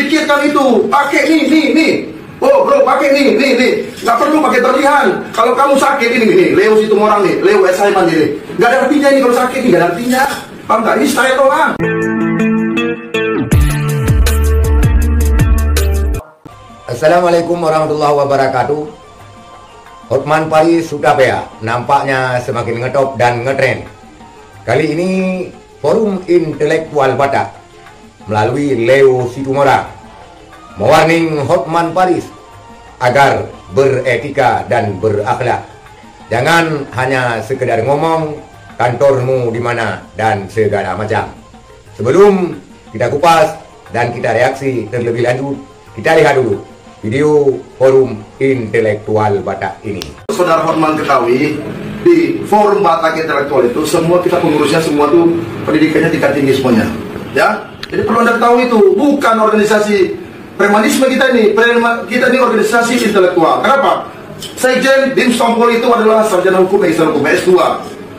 pikirkan itu, pakai nih. Oh bro, pakai nih. Nggak perlu pakai berlian. Kalau kamu sakit ini, Leo Situmorang nih, Leo S. Saiman ini. Nggak ada artinya ini kalau sakit, nggak ada artinya. Paham nggak? Ini saya doang. Assalamualaikum warahmatullahi wabarakatuh. Hotman Paris Hutapea nampaknya semakin ngetop dan ngetrend. Kali ini Forum Intelektual Batak melalui Leo Situmorang mewarning Hotman Paris agar beretika dan berakhlak. Jangan hanya sekedar ngomong kantormu di mana dan segala macam. Sebelum kita kupas dan kita reaksi terlebih lanjut, kita lihat dulu video Forum Intelektual Batak ini. Saudara Hotman ketahui, di Forum Batak Intelektual itu semua kita pengurusnya semua tuh pendidikannya tingkat tinggi semuanya. Ya, jadi perlu Anda tahu itu bukan organisasi premanisme kita ini organisasi intelektual. Kenapa? Sekjen Dim Stompol itu adalah sarjana hukum S2.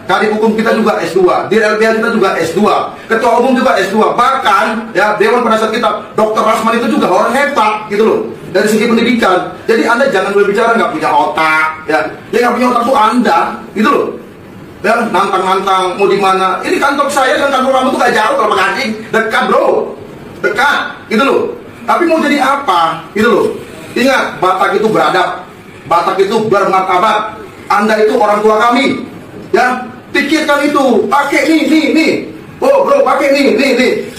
Kadip hukum kita juga S2, Dir LBH kita juga S2, ketua umum juga S2, bahkan ya Dewan Penasihat kita Dr. Rasman itu juga orang hebat gitu loh dari segi pendidikan. Jadi Anda jangan berbicara nggak punya otak, ya yang nggak punya otak itu Anda gitu loh. Ya nantang-nantang mau di mana? Ini kantor saya dan kantor kamu tuh gak jauh kalau pakai dekat bro, dekat gitu loh. Tapi mau jadi apa gitu loh? Ingat, Batak itu beradab, Batak itu bermartabat. Anda itu orang tua kami, ya. Pikirkan itu, pakai nih. Oh bro, pakai nih.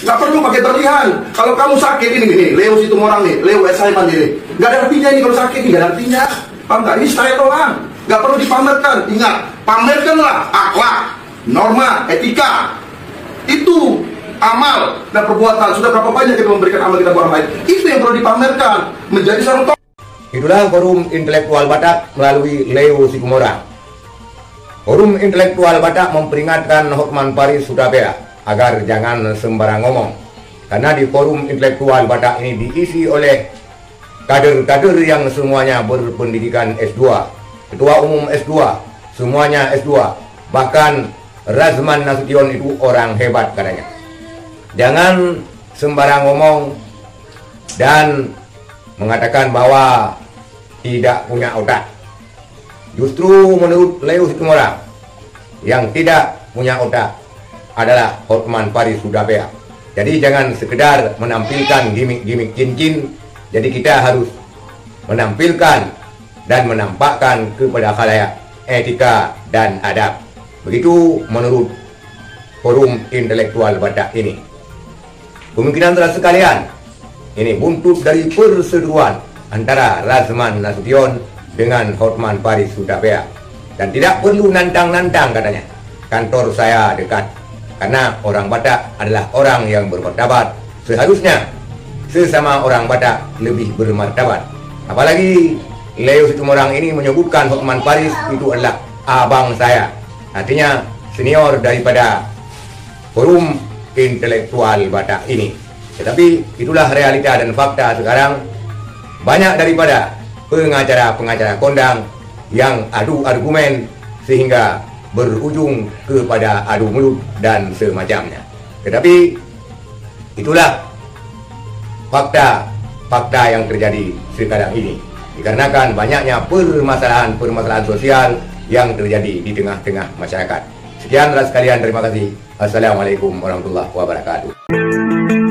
Nggak perlu pakai berlian. Kalau kamu sakit ini, Leo Situmorang nih, Leo S. Saiman ini. Nggak ada artinya ini kalau sakit, nggak ada artinya. Paham nggak? Ini saya doang. Nggak perlu dipamerkan. Ingat, pamerkanlah akhlak, norma, etika. Itu amal dan perbuatan. Sudah berapa banyak kita memberikan amal kita buat orang lain. Itu yang perlu dipamerkan. Menjadi seorang tokoh. Itulah Forum Intelektual Batak melalui Leo Situmorang. Forum Intelektual Batak memperingatkan Hotman Paris Hutapea agar jangan sembarang ngomong. Karena di Forum Intelektual Batak ini diisi oleh kader-kader yang semuanya berpendidikan S2. Ketua Umum S2, semuanya S2. Bahkan Razman Nasution itu orang hebat katanya. Jangan sembarang ngomong dan mengatakan bahwa tidak punya otak. Justru menurut Leo Situmorang, yang tidak punya otak adalah Hotman Paris Hutapea. Jadi jangan sekedar menampilkan gimmick cincin. Jadi kita harus menampilkan dan menampakkan kepada khalayak etika dan adab. Begitu menurut Forum Intelektual Batak ini. Kemungkinan saudara sekalian, ini buntut dari perseteruan antara Razman Nasution dengan Hotman Paris Hutapea. Dan tidak perlu nantang-nantang katanya. Kantor saya dekat. Karena orang Batak adalah orang yang bermartabat. Seharusnya sesama orang Batak lebih bermartabat. Apalagi Leo Situmorang ini menyebutkan Hotman Paris itu adalah abang saya. Artinya senior daripada Forum Intelektual Batak ini. Tetapi itulah realita dan fakta sekarang. Banyak daripada pengacara-pengacara kondang yang adu argumen sehingga berujung kepada adu mulut dan semacamnya. Tetapi itulah fakta yang terjadi sekarang ini. Dikarenakan banyaknya permasalahan sosial yang terjadi di tengah-tengah masyarakat. Sekian sekalian, terima kasih. Assalamualaikum warahmatullahi wabarakatuh.